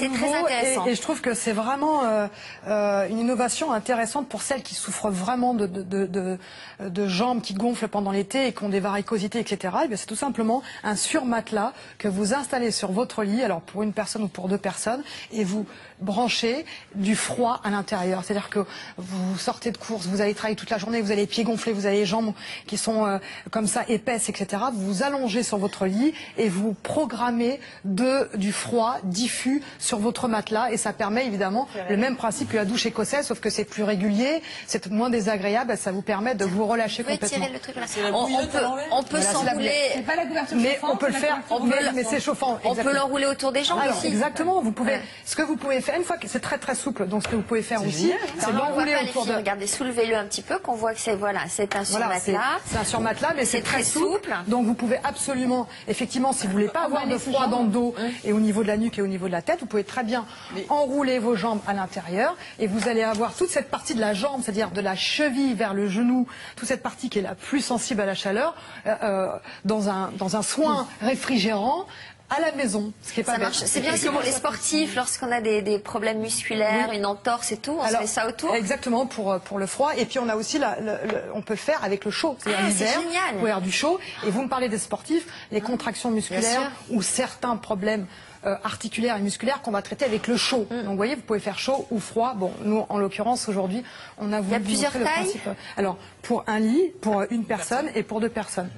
c'est nouveau très intéressant. et je trouve que c'est vraiment une innovation intéressante pour celles qui souffrent vraiment de jambes qui gonflent pendant l'été et qui ont des varicosités, etc. Et bien, c'est tout simplement un surmatelas que vous installez sur votre lit, alors pour une personne ou pour deux personnes, et vous branchez du froid à l'intérieur. C'est-à-dire que vous sortez de course, vous allez travailler toute la journée, vous avez les pieds gonflés, vous avez les jambes qui sont comme ça épaisses, etc. Vous vous allongez sur votre lit et vous programmez du froid diffus sur votre matelas, et ça permet évidemment le même principe que la douche écossaise, sauf que c'est plus régulier, c'est moins désagréable, ça vous permet de vous relâcher complètement. Tirer le truc là. On peut s'enrouler. C'est pas la couverture Mais chauffante, on peut le faire, mais c'est chauffant. On peut l'enrouler autour des jambes Alors, aussi. exactement, vous pouvez. Ce que vous pouvez faire, une fois que c'est très très souple, donc ce que vous pouvez faire aussi, c'est l'enrouler autour de. Regardez, soulevez-le un petit peu, qu'on voit que c'est c'est un surmatelas. C'est un surmatelas, mais c'est très souple. souple. Donc vous pouvez absolument, effectivement, si vous voulez pas avoir de froid dans le dos et au niveau de la nuque et au niveau de la tête, vous pouvez très bien enrouler vos jambes à l'intérieur et vous allez avoir toute cette partie de la jambe, c'est-à-dire de la cheville vers le genou, toute cette partie qui est la plus sensible à la chaleur, dans un soin réfrigérant à la maison, ce qui est pas bête. C'est bien aussi pour les sportifs, lorsqu'on a des problèmes musculaires, une entorse et tout, on se fait ça autour. Exactement, pour le froid. Et puis on a aussi, on peut le faire avec le chaud. C'est-à-dire l'hiver, vous pouvez avoir du chaud. Et vous me parlez des sportifs, les contractions musculaires ou certains problèmes articulaires et musculaires qu'on va traiter avec le chaud. Donc vous voyez, vous pouvez faire chaud ou froid. Bon, nous, en l'occurrence, aujourd'hui, on a voulu Il y a plusieurs montrer le tailles. principe. Alors, pour un lit, pour une personne et pour deux personnes.